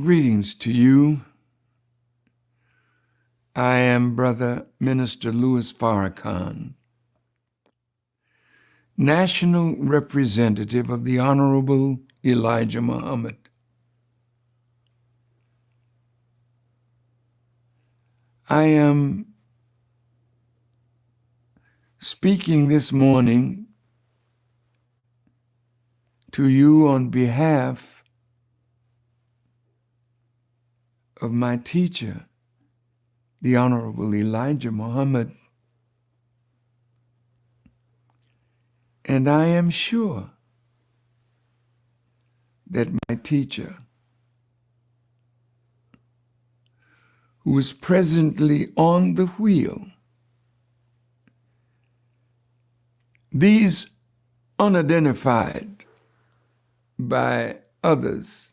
Greetings to you. I am Brother Minister Louis Farrakhan, National Representative of the Honorable Elijah Muhammad. I am speaking this morning to you on behalf of my teacher, the Honorable Elijah Muhammad, and I am sure that my teacher, who is presently on the wheel, these unidentified by others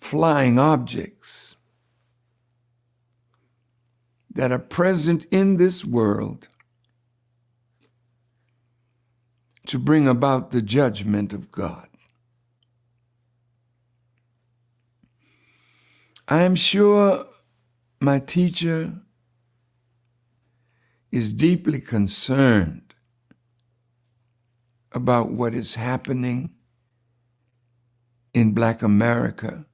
flying objects that are present in this world to bring about the judgment of God. I am sure my teacher is deeply concerned about what is happening in Black America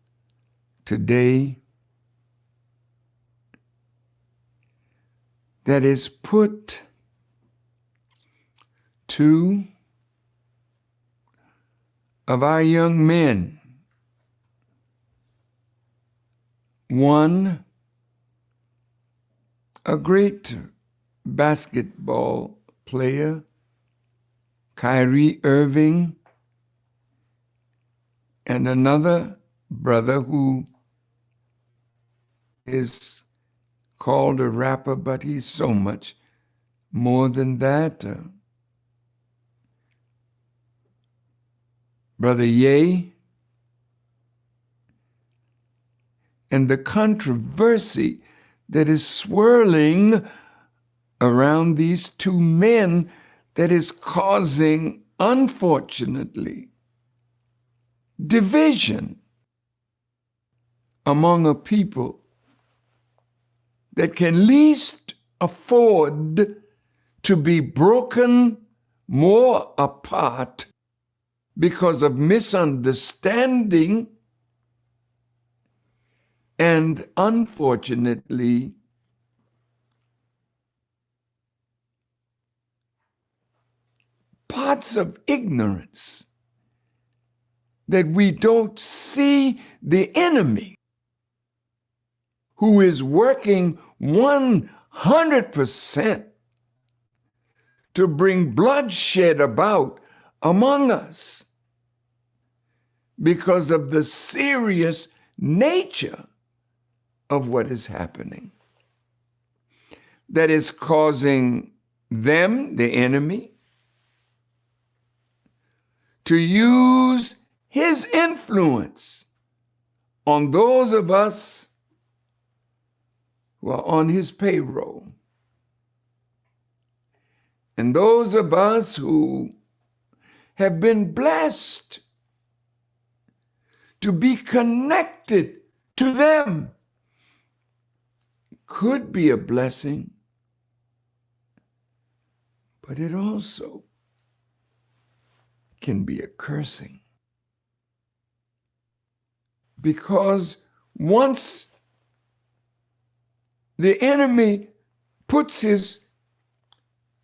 today, that is put two of our young men, one, a great basketball player, Kyrie Irving, and another brother who is called a rapper, but he's so much more than that. Brother Ye, and the controversy that is swirling around these two men that is causing, unfortunately, division among a people that can least afford to be broken more apart because of misunderstanding and, unfortunately, parts of ignorance that we don't see the enemy who is working 100% to bring bloodshed about among us because of the serious nature of what is happening that is causing them, the enemy, to use his influence on those of us who are on his payroll, and those of us who have been blessed to be connected to them. Could be a blessing, but it also can be a cursing. Because once the enemy puts his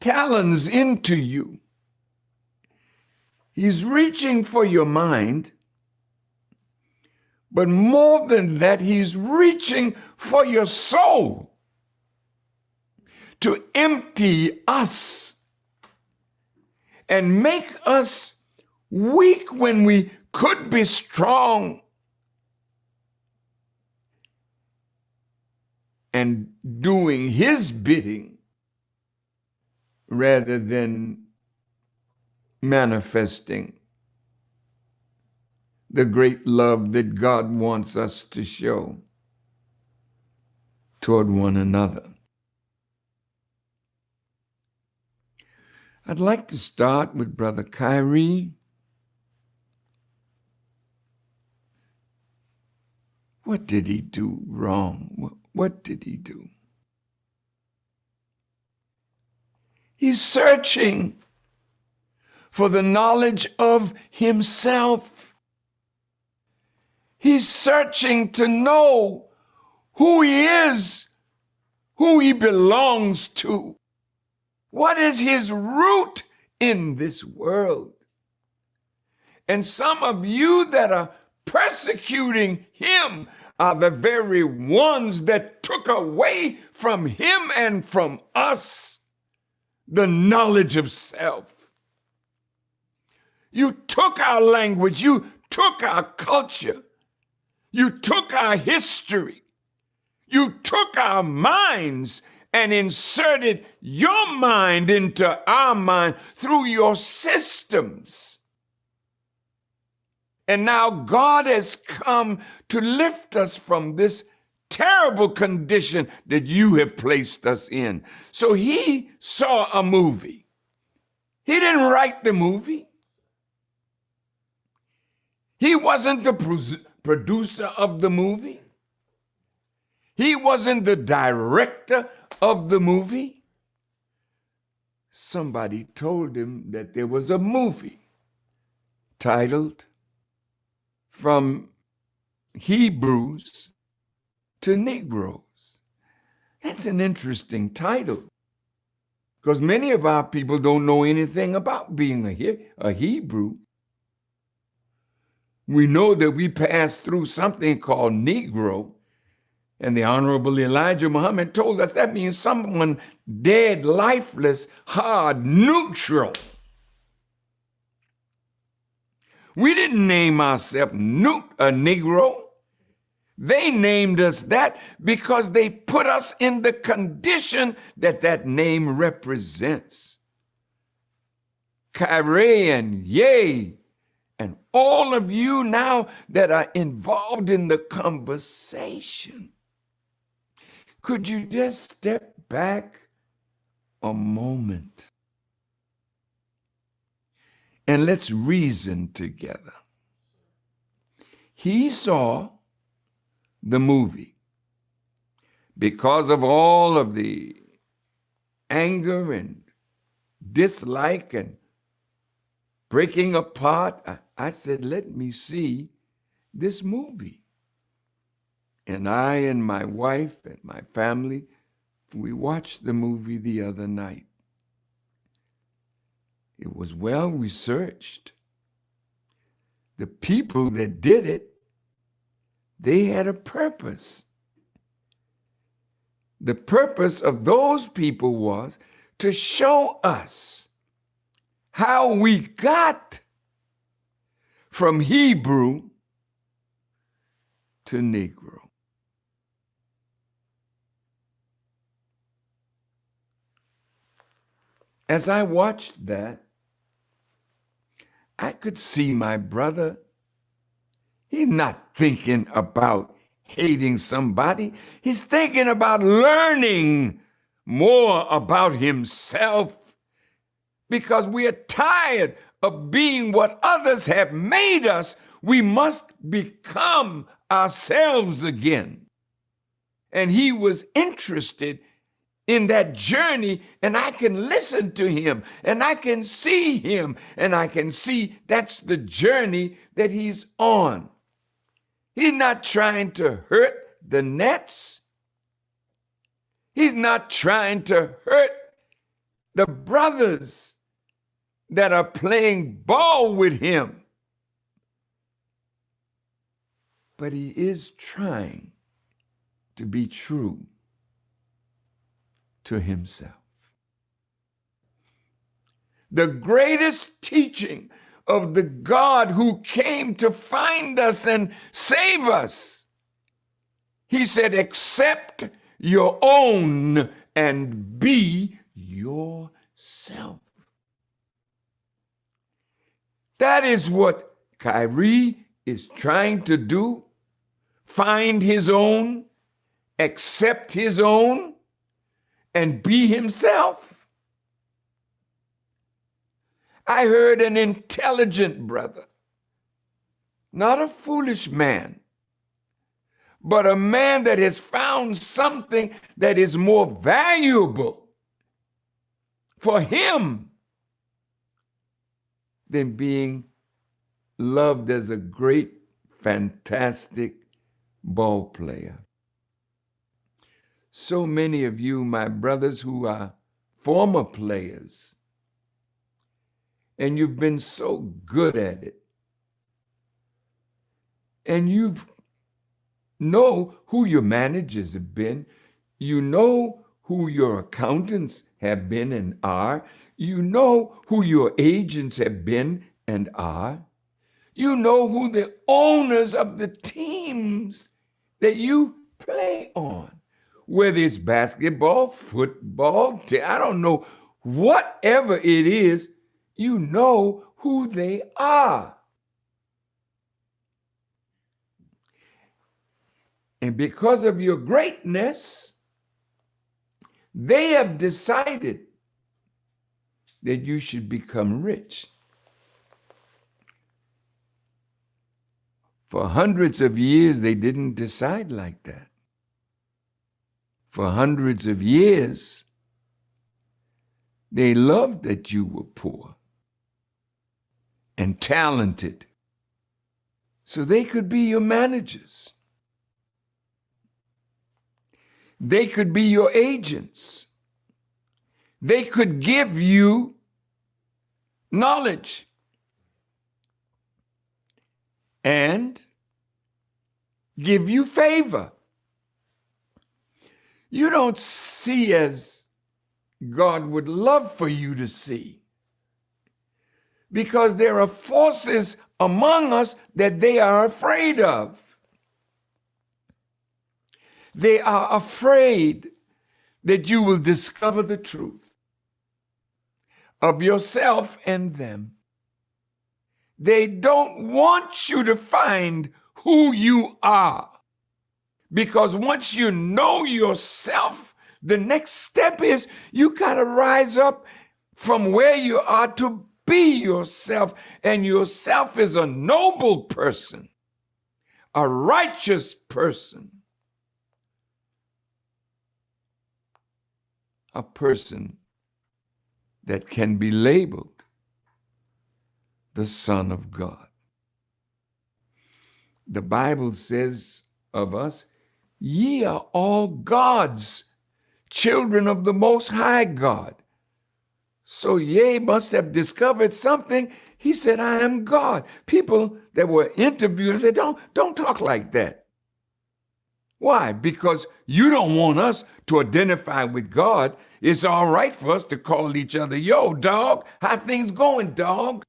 talons into you, he's reaching for your mind, but more than that, he's reaching for your soul to empty us and make us weak when we could be strong, and doing his bidding rather than manifesting the great love that God wants us to show toward one another. I'd like to start with Brother Kyrie. What did he do wrong? What did he do? He's searching for the knowledge of himself. He's searching to know who he is, who he belongs to. What is his root in this world? And some of you that are persecuting him are the very ones that took away from him and from us the knowledge of self. You took our language, you took our culture, you took our history, you took our minds and inserted your mind into our mind through your systems. And now God has come to lift us from this terrible condition that you have placed us in. So he saw a movie. He didn't write the movie. He wasn't the producer of the movie. He wasn't the director of the movie. Somebody told him that there was a movie titled From Hebrews to Negroes. That's an interesting title, because many of our people don't know anything about being a Hebrew. We know that we passed through something called Negro, and the Honorable Elijah Muhammad told us that means someone dead, lifeless, hard, neutral. We didn't name ourselves a Negro. They named us that because they put us in the condition that that name represents. Kyrie and Ye and all of you now that are involved in the conversation, could you just step back a moment and let's reason together? He saw the movie because of all of the anger and dislike and breaking apart. I said, let me see this movie. And I and my wife and my family, we watched the movie the other night. It was well researched. The people that did it, they had a purpose. The purpose of those people was to show us how we got from Hebrew to Negro. As I watched that, I could see my brother. He's not thinking about hating somebody. He's thinking about learning more about himself, because we are tired of being what others have made us. We must become ourselves again. And he was interested in that journey, and I can listen to him, and I can see him, and I can see that's the journey that he's on. He's not trying to hurt the Nets. He's not trying to hurt the brothers that are playing ball with him. But he is trying to be true to himself. The greatest teaching of the God who came to find us and save us, he said, accept your own and be yourself. That is what Kyrie is trying to do. Find his own, accept his own, and be himself. I heard an intelligent brother, not a foolish man, but a man that has found something that is more valuable for him than being loved as a great, fantastic ball player. So many of you, my brothers, who are former players, and you've been so good at it, and you know who your managers have been, you know who your accountants have been and are, you know who your agents have been and are, you know who the owners of the teams that you play on, whether it's basketball, football, I don't know, whatever it is, you know who they are. And because of your greatness, they have decided that you should become rich. For hundreds of years, they didn't decide like that. For hundreds of years, they loved that you were poor and talented, so they could be your managers. They could be your agents. They could give you knowledge and give you favor. You don't see as God would love for you to see, because there are forces among us that they are afraid of. They are afraid that you will discover the truth of yourself and them. They don't want you to find who you are, because once you know yourself, the next step is you got to rise up from where you are to be yourself. And yourself is a noble person, a righteous person, a person that can be labeled the Son of God. The Bible says of us, ye are all God's children of the Most High God. So ye must have discovered something. He said, I am God. People that were interviewed said, don't talk like that. Why? Because you don't want us to identify with God. It's all right for us to call each other, yo, dog, how things going, dog?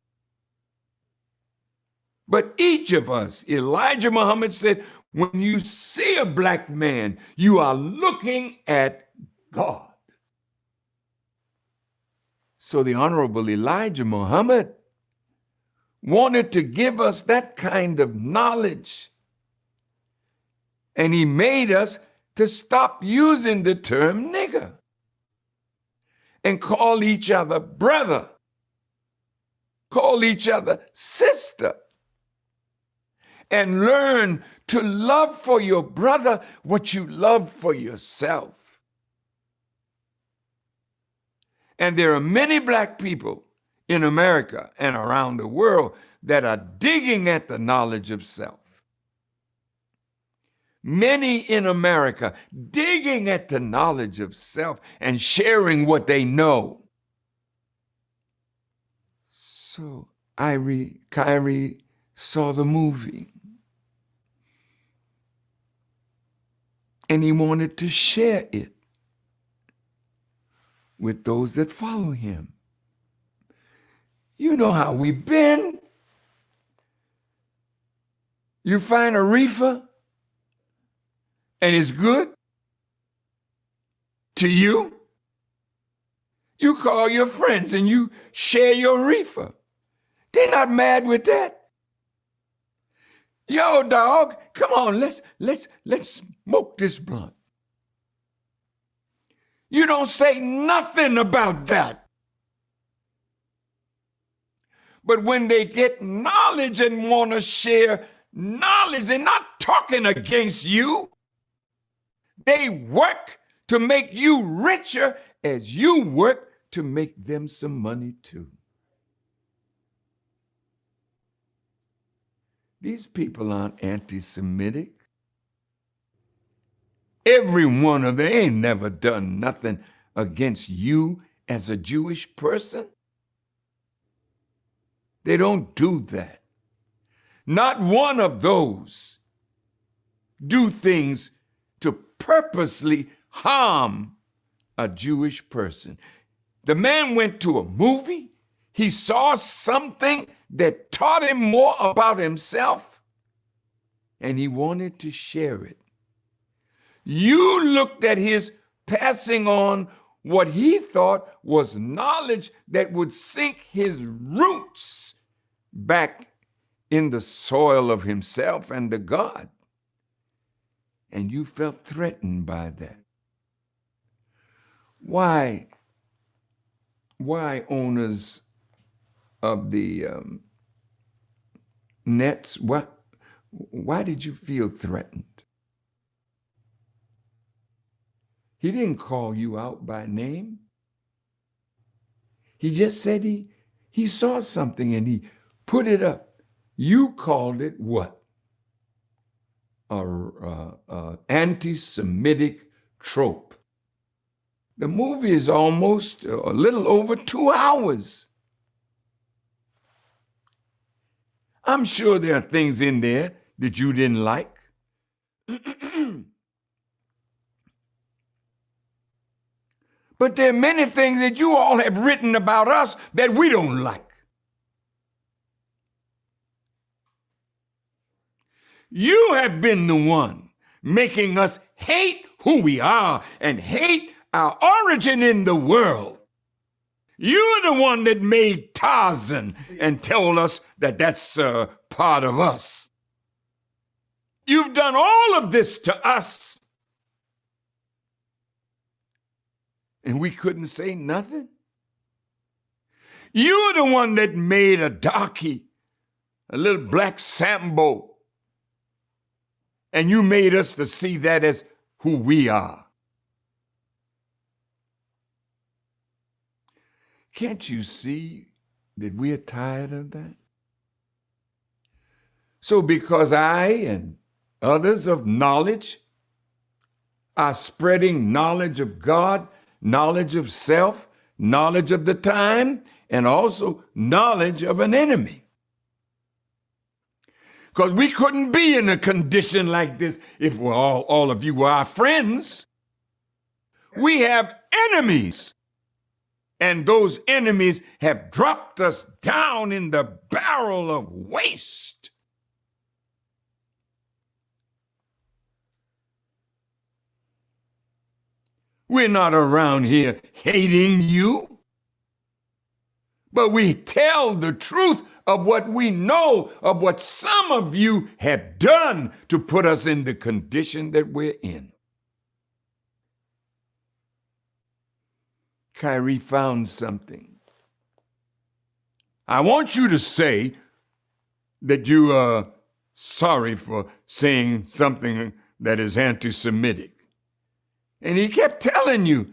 But each of us, Elijah Muhammad said, when you see a black man, you are looking at God. So the Honorable Elijah Muhammad wanted to give us that kind of knowledge. And he made us to stop using the term nigger and call each other brother, call each other sister, and learn to love for your brother what you love for yourself. And there are many black people in America and around the world that are digging at the knowledge of self. Many in America digging at the knowledge of self and sharing what they know. So Kyrie saw the movie, and he wanted to share it with those that follow him. You know how we've been. You find a reefer and it's good to you. You call your friends and you share your reefer. They're not mad with that. Yo, dog, come on, let's smoke this blunt. You don't say nothing about that. But when they get knowledge and want to share knowledge, they're not talking against you. They work to make you richer as you work to make them some money too. These people aren't anti-Semitic. Every one of them ain't never done nothing against you as a Jewish person. They don't do that. Not one of those do things to purposely harm a Jewish person. The man went to a movie. He saw something that taught him more about himself, and he wanted to share it. You looked at his passing on what he thought was knowledge that would sink his roots back in the soil of himself and the God. And you felt threatened by that. Why owners of the nets, why did you feel threatened? He didn't call you out by name. He just said he saw something and he put it up. You called it what? A anti-Semitic trope. The movie is almost a little over 2 hours. I'm sure there are things in there that you didn't like. But there are many things that you all have written about us that we don't like. You have been the one making us hate who we are and hate our origin in the world. You're the one that made Tarzan and told us that that's part of us. You've done all of this to us. And we couldn't say nothing. You're the one that made a darky, a little black Sambo, and you made us to see that as who we are. Can't you see that we're tired of that? So because I and others of knowledge are spreading knowledge of God, knowledge of self, knowledge of the time, and also knowledge of an enemy. Because we couldn't be in a condition like this if all of you were our friends. We have enemies, and those enemies have dropped us down in the barrel of waste. We're not around here hating you, but we tell the truth of what we know of what some of you have done to put us in the condition that we're in. Kyrie found something. I want you to say that you are sorry for saying something that is anti-Semitic. And he kept telling you,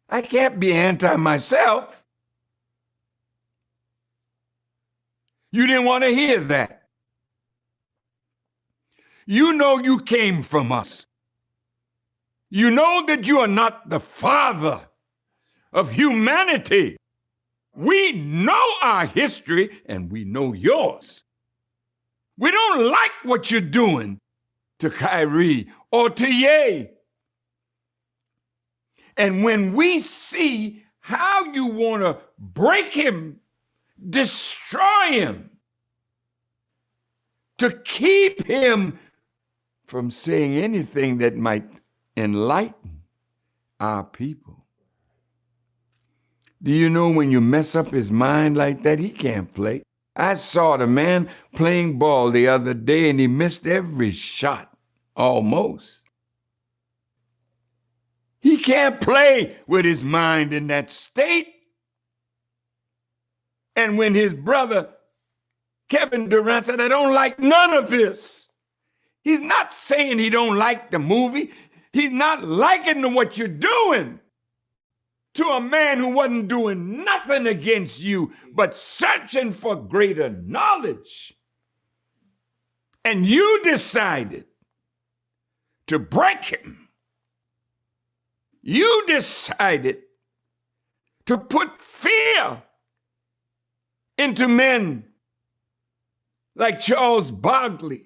I can't be anti myself. You didn't want to hear that. You know you came from us. You know that you are not the father of humanity. We know our history and we know yours. We don't like what you're doing to Kyrie or to Ye. And when we see how you want to break him, destroy him, to keep him from saying anything that might enlighten our people. Do you know when you mess up his mind like that, he can't play? I saw the man playing ball the other day and he missed every shot, almost. He can't play with his mind in that state. And when his brother, Kevin Durant, said, I don't like none of this, He's not saying he don't like the movie. He's not liking what you're doing to a man who wasn't doing nothing against you, but searching for greater knowledge. And you decided to break him. You decided to put fear into men like Charles Barkley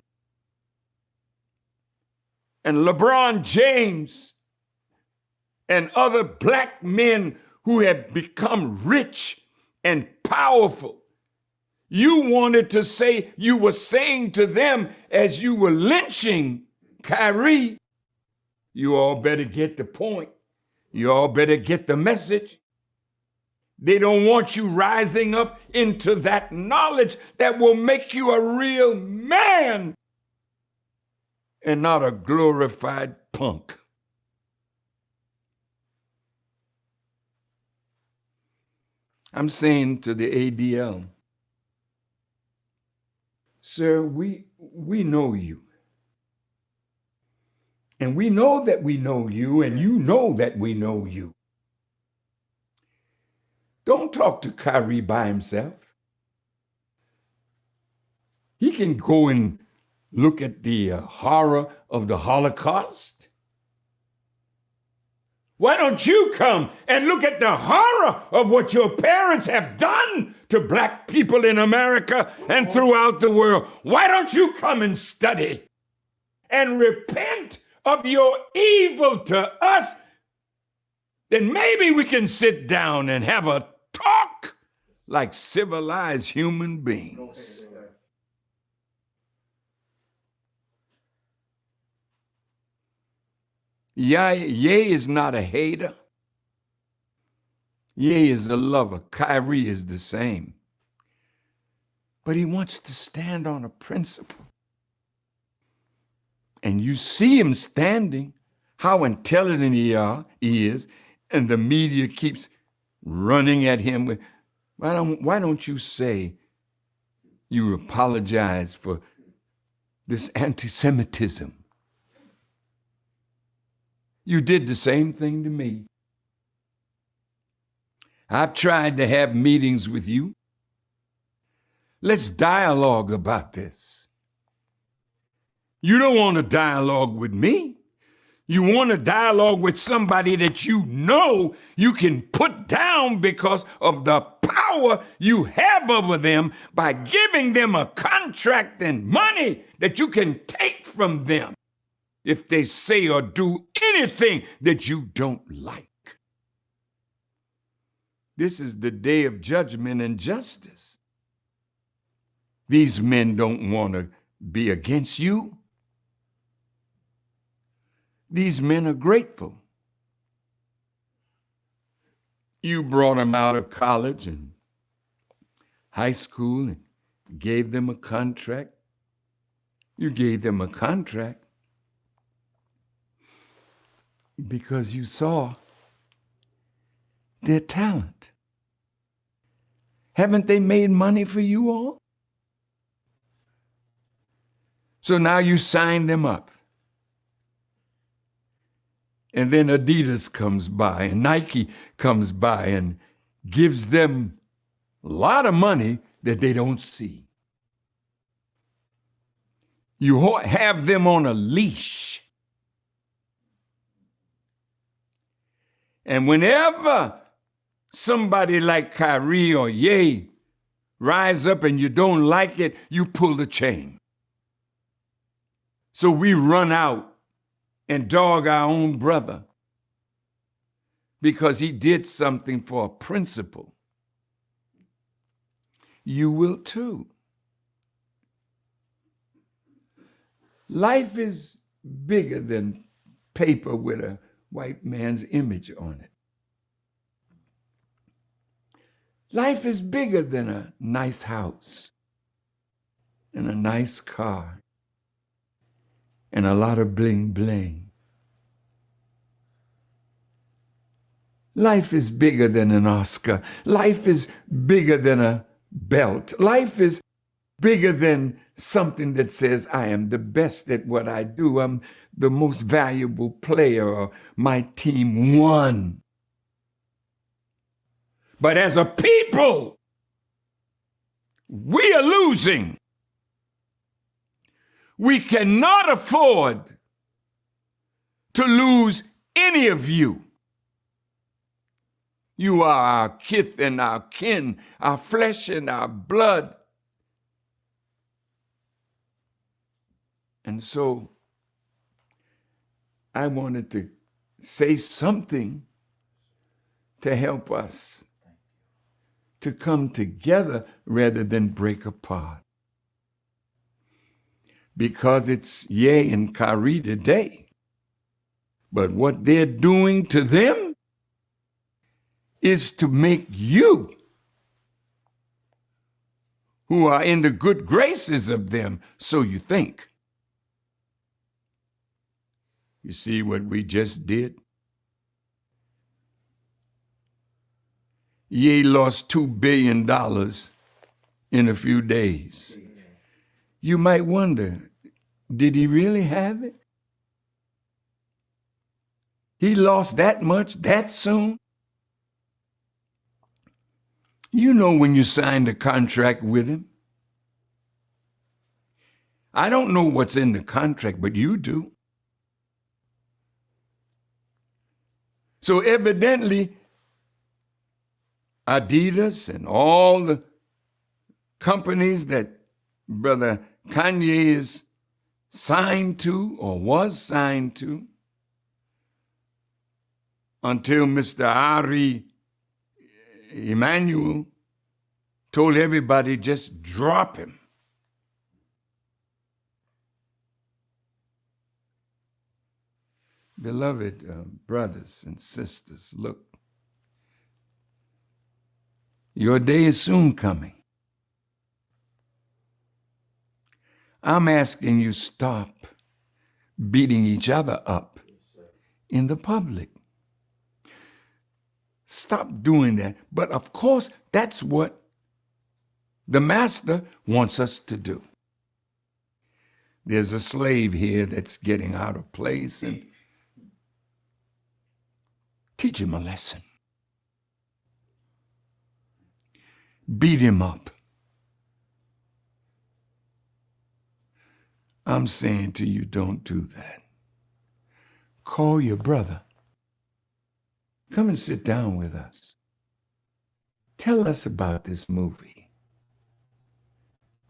and LeBron James and other black men who have become rich and powerful. You wanted to say, you were saying to them as you were lynching Kyrie, you all better get the point. You all better get the message. They don't want you rising up into that knowledge that will make you a real man and not a glorified punk. I'm saying to the ADL, sir, we know you. And we know that we know you, and you know that we know you. Don't talk to Kyrie by himself. He can go and look at the horror of the Holocaust. Why don't you come and look at the horror of what your parents have done to black people in America and throughout the world? Why don't you come and study and repent of your evil to us? Then maybe we can sit down and have a talk like civilized human beings. Ye is not a hater. Ye is a lover. Kyrie is the same. But he wants to stand on a principle. And you see him standing, how intelligent he is, and the media keeps running at him with, why don't you say you apologize for this anti-Semitism? You did the same thing to me. I've tried to have meetings with you. Let's dialogue about this. You don't want to dialogue with me. You want to dialogue with somebody that you know you can put down because of the power you have over them by giving them a contract and money that you can take from them if they say or do anything that you don't like. This is the day of judgment and justice. These men don't want to be against you. These men are grateful. You brought them out of college and high school and gave them a contract. You gave them a contract because you saw their talent. Haven't they made money for you all? So now you sign them up. And then Adidas comes by and Nike comes by and gives them a lot of money that they don't see. You have them on a leash. And whenever somebody like Kyrie or Ye rise up and you don't like it, you pull the chain. So we run out and dog our own brother because he did something for a principle. You will too. Life is bigger than paper with a white man's image on it. Life is bigger than a nice house and a nice car and a lot of bling bling. Life is bigger than an Oscar. Life is bigger than a belt. Life is bigger than something that says I am the best at what I do. I'm the most valuable player, or my team won. But as a people, we are losing. We cannot afford to lose any of you. You are our kith and our kin, our flesh and our blood. And so I wanted to say something to help us to come together rather than break apart. Because it's Ye and Kyrie today. But what they're doing to them is to make you, who are in the good graces of them, so you think. You see what we just did? Ye lost $2 billion in a few days. You might wonder, did he really have it? He lost that much that soon? You know when you signed a contract with him. I don't know what's in the contract, but you do. So evidently, Adidas and all the companies that Brother Kanye is signed to or was signed to, until Mr. Ari Emanuel told everybody just drop him. Beloved brothers and sisters, look, your day is soon coming. I'm asking you, stop beating each other up in the public. Stop doing that. But of course, that's what the master wants us to do. There's a slave here that's getting out of place, and teach him a lesson. Beat him up. I'm saying to you, don't do that. Call your brother. Come and sit down with us. Tell us about this movie.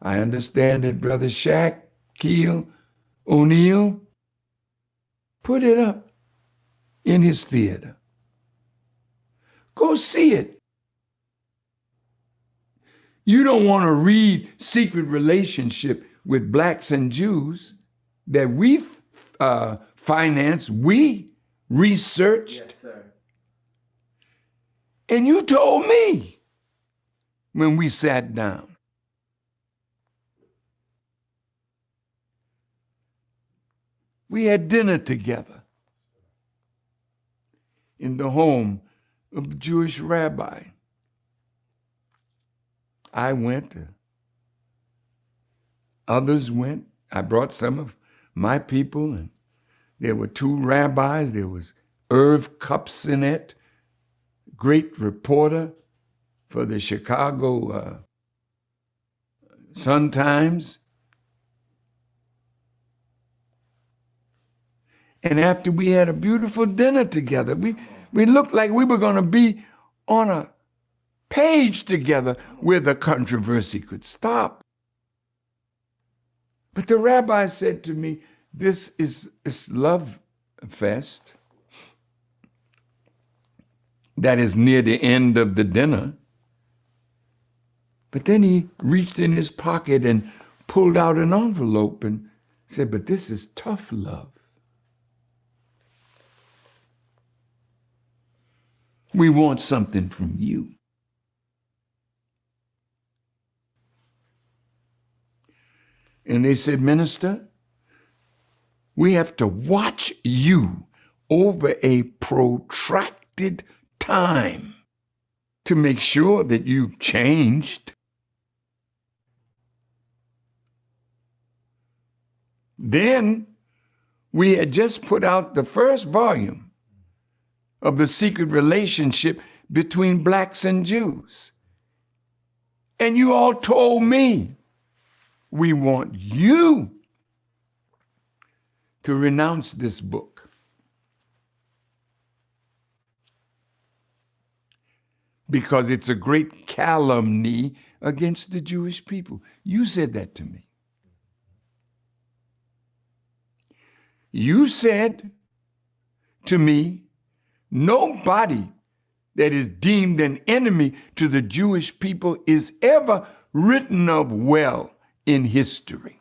I understand that Brother Shaquille O'Neal put it up in his theater. Go see it. You don't want to read Secret Relationship with Blacks and Jews that we financed, we researched. Yes, sir. And you told me when we sat down. We had dinner together in the home of a Jewish rabbi. I went, others went. I brought some of my people, and there were two rabbis. There was Irv Kupcinet, great reporter for the Chicago Sun-Times. And after we had a beautiful dinner together, we looked like we were going to be on a page together where the controversy could stop. But the rabbi said to me, this is love fest that is near the end of the dinner. But then he reached in his pocket and pulled out an envelope and said, but this is tough love. We want something from you. And they said, Minister, we have to watch you over a protracted time to make sure that you've changed. Then we had just put out the first volume of the secret relationship between blacks and Jews. And you all told me, we want you to renounce this book. Because it's a great calumny against the Jewish people. You said that to me. You said to me, nobody that is deemed an enemy to the Jewish people is ever written of well in history.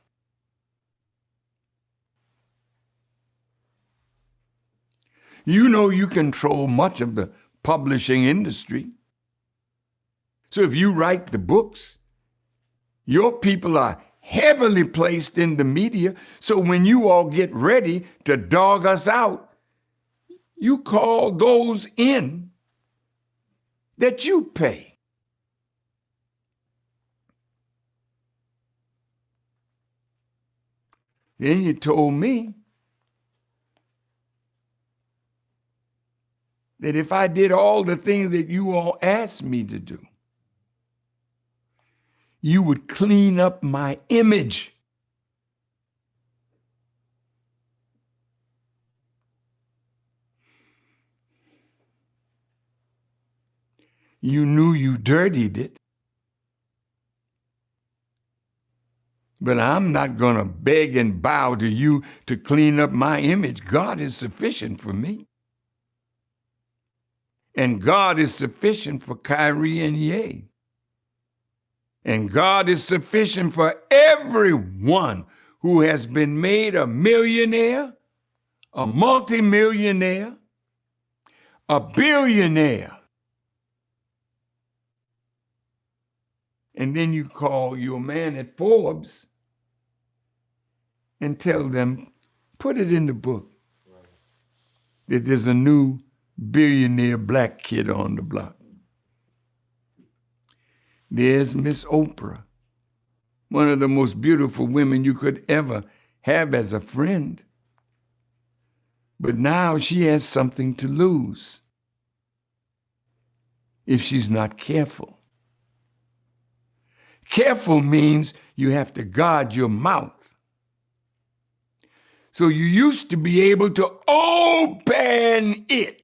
You know you control much of the publishing industry. So if you write the books, your people are heavily placed in the media. So when you all get ready to dog us out, you call those in that you pay. Then you told me that if I did all the things that you all asked me to do, you would clean up my image. You knew you dirtied it. But I'm not going to beg and bow to you to clean up my image. God is sufficient for me. And God is sufficient for Kyrie and Ye. And God is sufficient for everyone who has been made a millionaire, a multimillionaire, a billionaire. And then you call your man at Forbes and tell them, put it in the book that there's a new billionaire black kid on the block. There's Miss Oprah, one of the most beautiful women you could ever have as a friend. But now she has something to lose if she's not careful. Careful means you have to guard your mouth. So you used to be able to open it.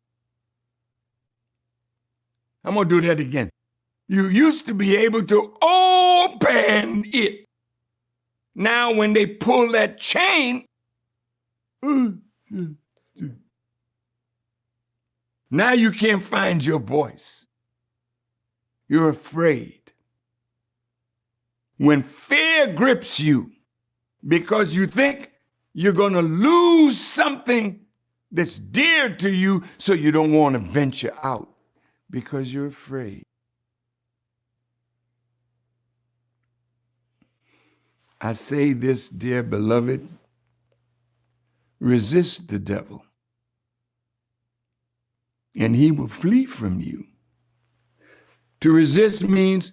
I'm going to do that again. You used to be able to open it. Now when they pull that chain, now you can't find your voice. You're afraid. When fear grips you because you think you're going to lose something that's dear to you, so you don't want to venture out because you're afraid. I say this, dear beloved, resist the devil, and he will flee from you. To resist means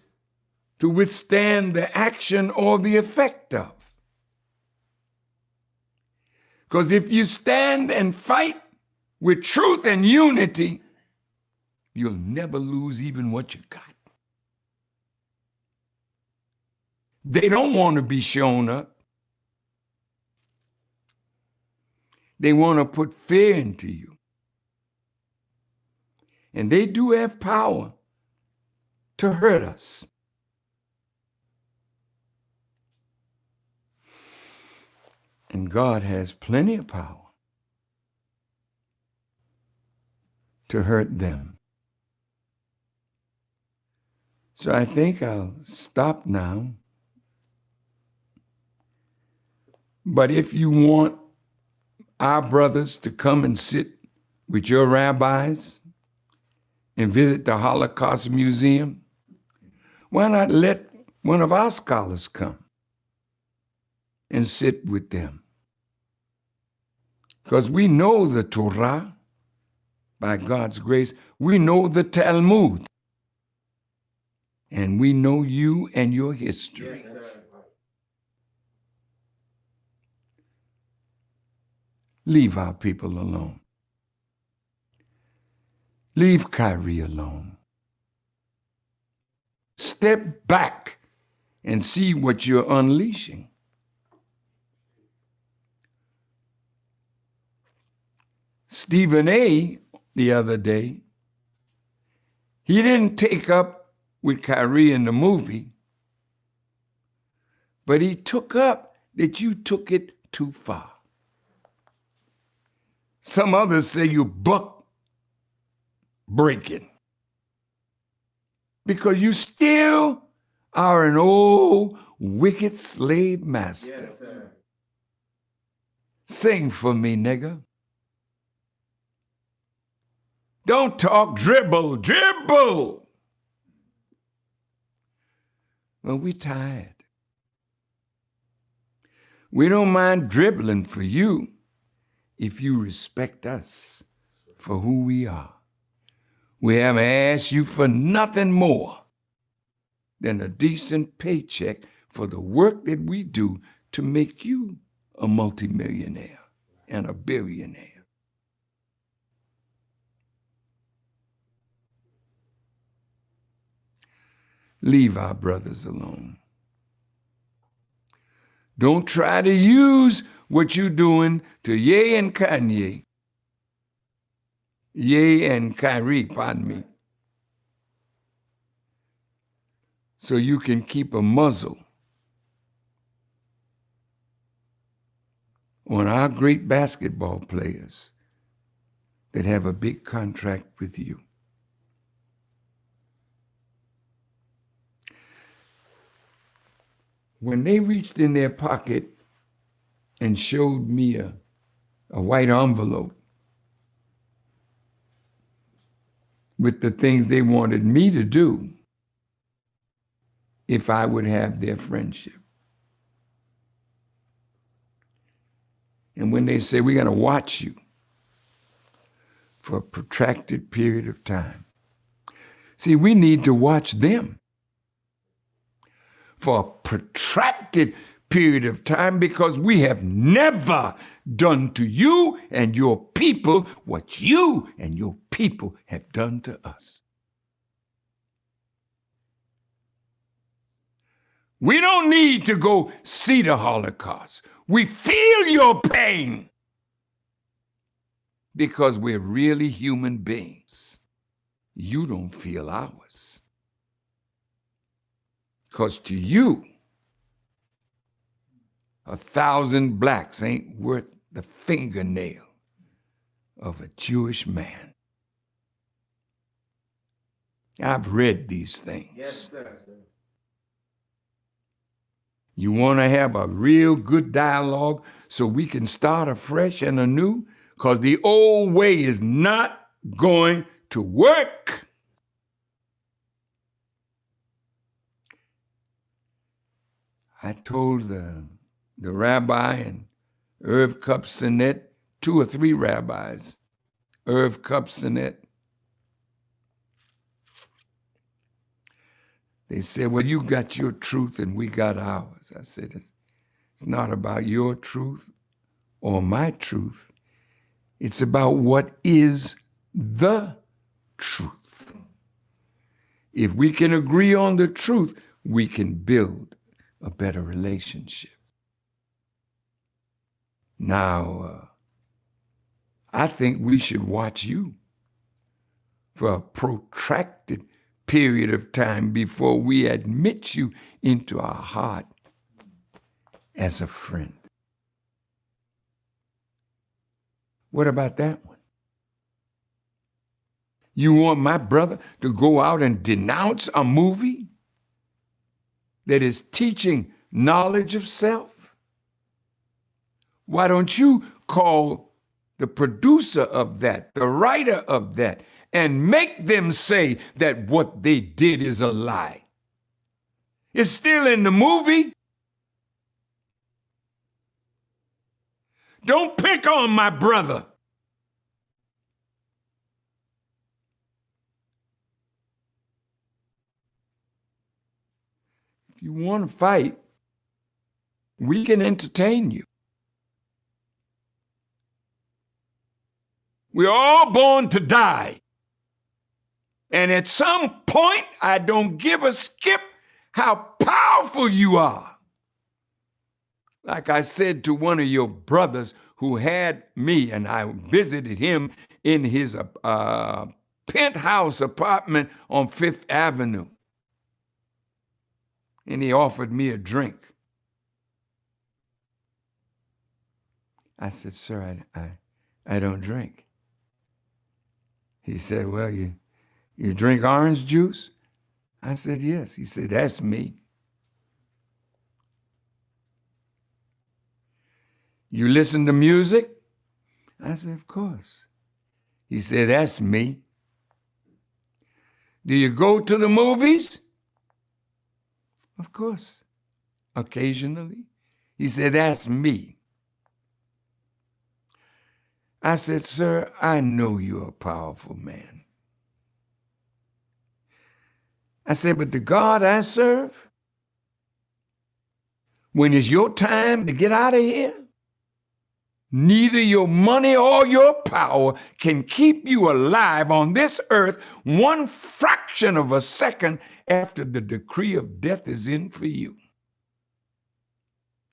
to withstand the action or the effect of. Because if you stand and fight with truth and unity, you'll never lose even what you got. They don't want to be shown up. They want to put fear into you. And they do have power to hurt us. And God has plenty of power to hurt them. So I think I'll stop now. But if you want our brothers to come and sit with your rabbis and visit the Holocaust Museum, why not let one of our scholars come and sit with them? Because we know the Torah, by God's grace. We know the Talmud. And we know you and your history. Yes, Leave our people alone. Leave Kyrie alone. Step back and see what you're unleashing. Stephen A. the other day, he didn't take up with Kyrie in the movie, but he took up that you took it too far. Some others say you buck breaking because you still are an old wicked slave master. Yes, sir. Sing for me, nigga. Don't talk, dribble, dribble. Well, we tired. We don't mind dribbling for you if you respect us for who we are. We haven't asked you for nothing more than a decent paycheck for the work that we do to make you a multimillionaire and a billionaire. Leave our brothers alone. Don't try to use what you're doing to Ye and Kanye. Ye and Kyrie, pardon me. So you can keep a muzzle on our great basketball players that have a big contract with you. When they reached in their pocket and showed me a white envelope with the things they wanted me to do if I would have their friendship. And when they say, we're going to watch you for a protracted period of time. See, we need to watch them for a protracted period of time because we have never done to you and your people what you and your people have done to us. We don't need to go see the Holocaust. We feel your pain because we're really human beings. You don't feel ours. Because to you, 1,000 blacks ain't worth the fingernail of a Jewish man. I've read these things. Yes, sir. You want to have a real good dialogue so we can start afresh and anew? Because the old way is not going to work. I told the rabbi and Irv Kupsinet, 2 or 3 rabbis, Irv Kupsinet, they said, well, you got your truth and we got ours. I said, it's not about your truth or my truth. It's about what is the truth. If we can agree on the truth, we can build a better relationship. Now, I think we should watch you for a protracted period of time before we admit you into our heart as a friend. What about that one? You want my brother to go out and denounce a movie that is teaching knowledge of self? Why don't you call the producer of that, the writer of that, and make them say that what they did is a lie? It's still in the movie. Don't pick on my brother. If you want to fight, we can entertain you. We're all born to die. And at some point, I don't give a skip how powerful you are. Like I said to one of your brothers who had me, and I visited him in his penthouse apartment on Fifth Avenue. And he offered me a drink. I said, sir, I don't drink. He said, well, you drink orange juice? I said, yes. He said, that's me. You listen to music? I said, of course. He said, that's me. Do you go to the movies? Of course, occasionally. He said, that's me. I said, sir, I know you're a powerful man. I said, but the God I serve, when it's your time to get out of here, neither your money or your power can keep you alive on this earth one fraction of a second after the decree of death is in for you.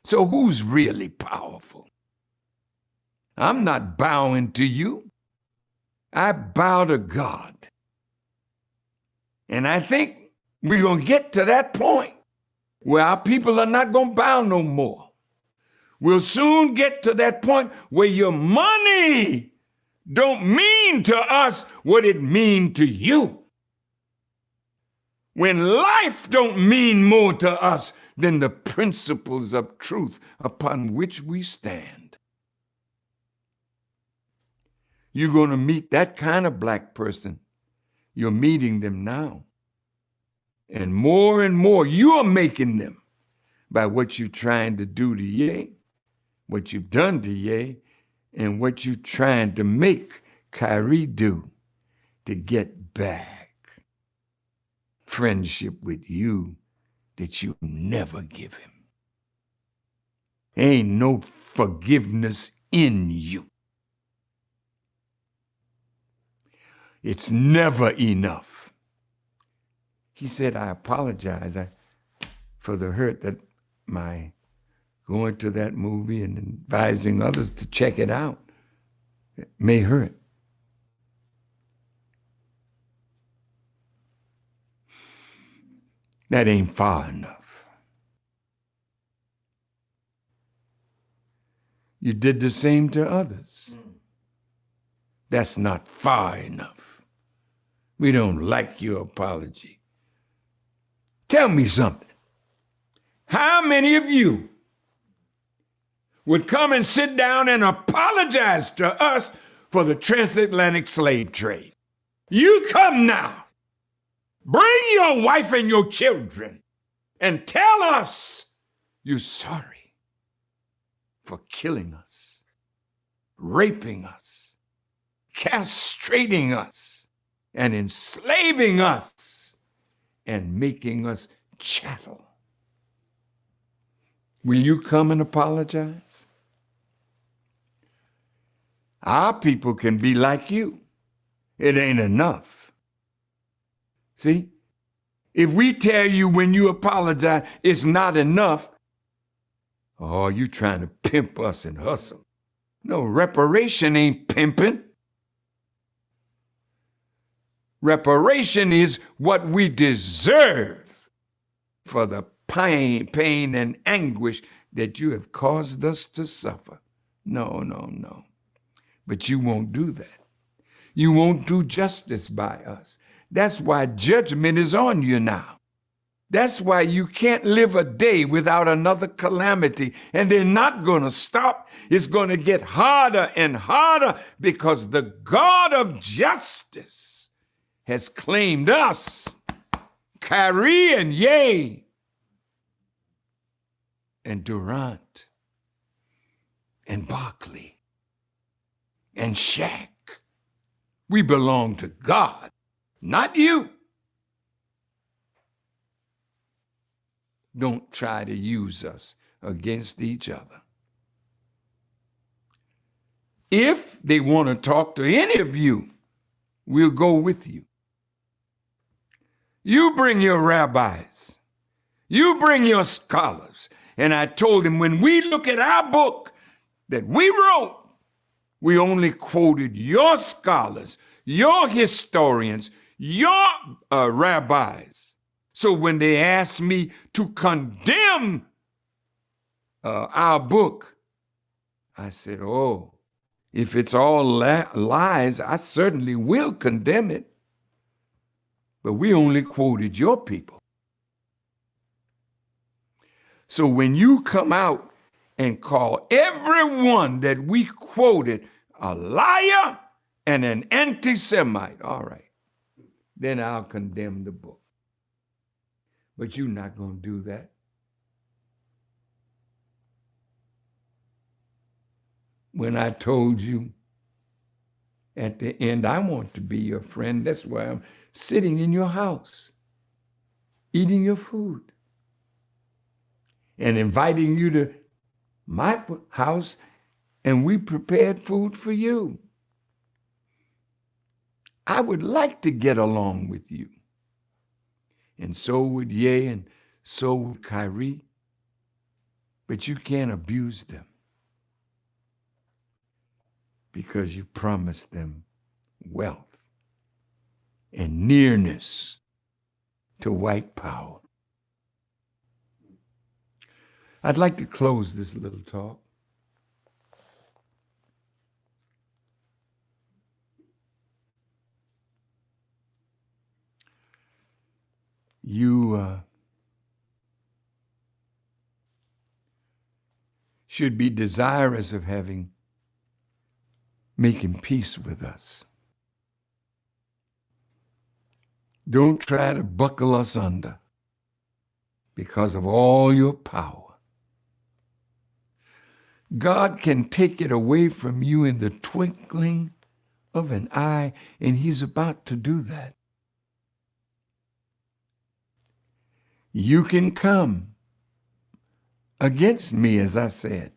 So who's really powerful? I'm not bowing to you. I bow to God. And I think we're going to get to that point where our people are not going to bow no more. We'll soon get to that point where your money don't mean to us what it means to you. When life don't mean more to us than the principles of truth upon which we stand. You're going to meet that kind of black person. You're meeting them now. And more you're making them by what you're trying to do to Ye, what you've done to Ye, and what you're trying to make Kyrie do to get back friendship with you that you never give him. Ain't no forgiveness in you. It's never enough. He said, I apologize for the hurt that my going to that movie and advising others to check it out may hurt. That ain't far enough. You did the same to others. That's not far enough. We don't like your apology. Tell me something. How many of you would come and sit down and apologize to us for the transatlantic slave trade? You come now. Bring your wife and your children and tell us you're sorry for killing us, raping us, castrating us, and enslaving us, and making us chattel. Will you come and apologize? Our people can be like you. It ain't enough. See? If we tell you when you apologize it's not enough, oh, you trying to pimp us and hustle. No, reparation ain't pimping. Reparation is what we deserve for the pain and anguish that you have caused us to suffer. No. But you won't do that. You won't do justice by us. That's why judgment is on you now. That's why you can't live a day without another calamity. And they're not going to stop. It's going to get harder and harder because the God of justice has claimed us, Kyrie and Ye, and Durant, and Barkley, and Shaq. We belong to God, not you. Don't try to use us against each other. If they want to talk to any of you, we'll go with you. You bring your rabbis. You bring your scholars. And I told him, when we look at our book that we wrote, we only quoted your scholars, your historians, your rabbis. So when they asked me to condemn our book, I said, oh, if it's all lies, I certainly will condemn it. But we only quoted your people. So when you come out and call everyone that we quoted a liar and an anti-Semite, all right, then I'll condemn the book. But you're not going to do that. When I told you at the end, I want to be your friend, that's why I'm sitting in your house, eating your food, and inviting you to my house, and we prepared food for you. I would like to get along with you. And so would Ye, and so would Kyrie. But you can't abuse them, because you promised them wealth and nearness to white power. I'd like to close this little talk you should be desirous of making peace with us. Don't try to buckle us under because of all your power. God can take it away from you in the twinkling of an eye, and he's about to do that. You can come against me, as I said,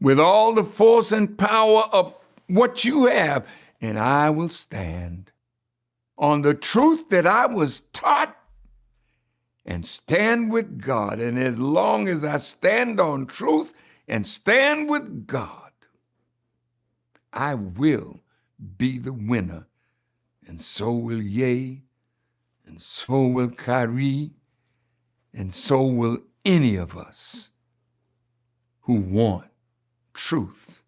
with all the force and power of what you have, and I will stand on the truth that I was taught and stand with God. And as long as I stand on truth and stand with God, I will be the winner. And so will Ye, and so will Kyrie, and so will any of us who want truth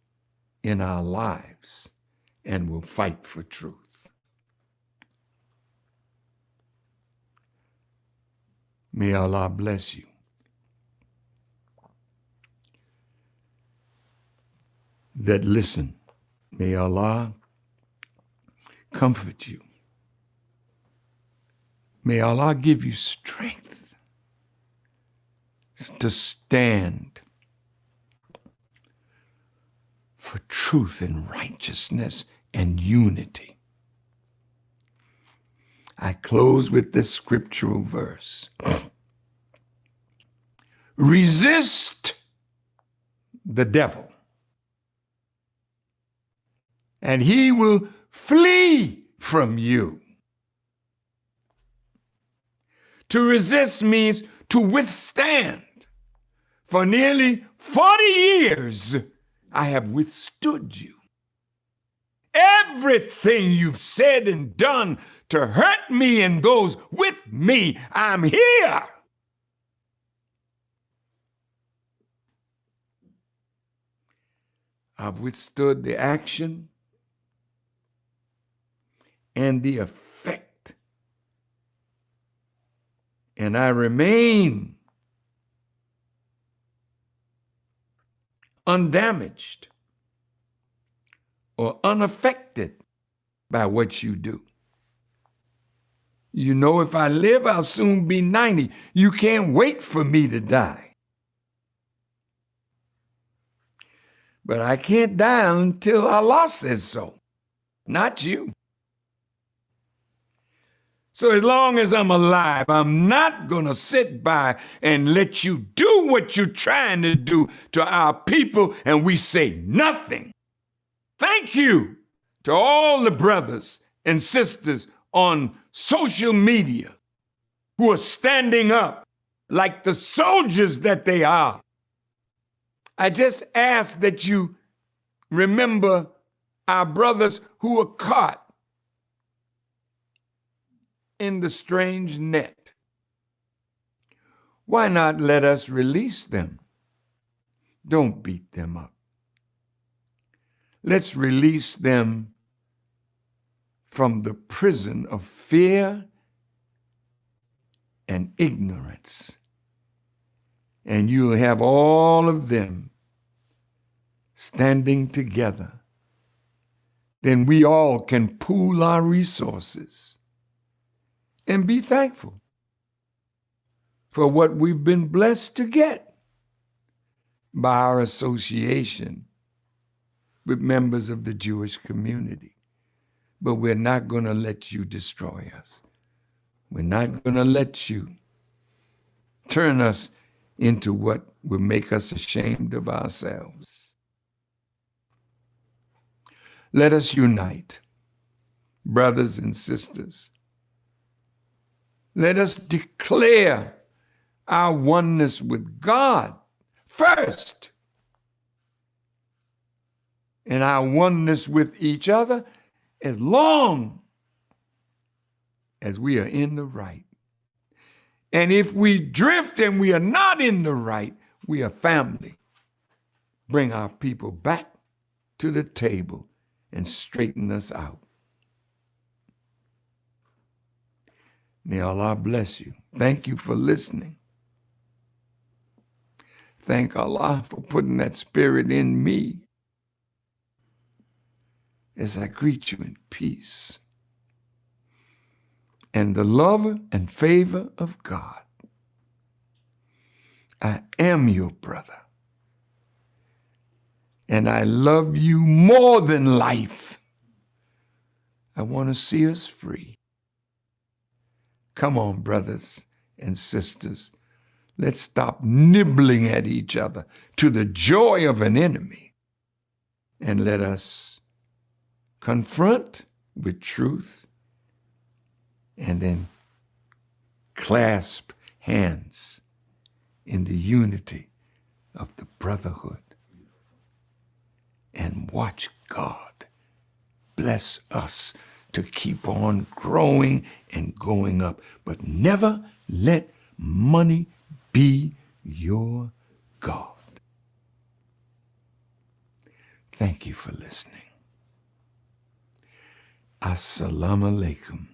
in our lives and will fight for truth. May Allah bless you. That listen, may Allah comfort you. May Allah give you strength to stand for truth and righteousness and unity. I close with this scriptural verse. Resist the devil, and he will flee from you. To resist means to withstand. For nearly 40 years, I have withstood you. Everything you've said and done to hurt me and those with me, I'm here. I've withstood the action and the effect, and I remain undamaged or unaffected by what you do. You know, if I live, I'll soon be 90. You can't wait for me to die. But I can't die until Allah says so, not you. So as long as I'm alive, I'm not going to sit by and let you do what you're trying to do to our people and we say nothing. Thank you to all the brothers and sisters on social media who are standing up like the soldiers that they are. I just ask that you remember our brothers who were caught in the strange net. Why not let us release them? Don't beat them up. Let's release them from the prison of fear and ignorance. And you'll have all of them standing together. Then we all can pool our resources and be thankful for what we've been blessed to get by our association with members of the Jewish community. But we're not going to let you destroy us. We're not going to let you turn us into what will make us ashamed of ourselves. Let us unite, brothers and sisters. Let us declare our oneness with God first, and our oneness with each other as long as we are in the right. And if we drift and we are not in the right, we are family. Bring our people back to the table and straighten us out. May Allah bless you. Thank you for listening. Thank Allah for putting that spirit in me as I greet you in peace and the love and favor of God. I am your brother, and I love you more than life. I want to see us free. Come on, brothers and sisters. Let's stop nibbling at each other to the joy of an enemy, and let us confront with truth and then clasp hands in the unity of the brotherhood and watch God bless us to keep on growing and going up. But never let money be your God. Thank you for listening. Assalamu alaikum.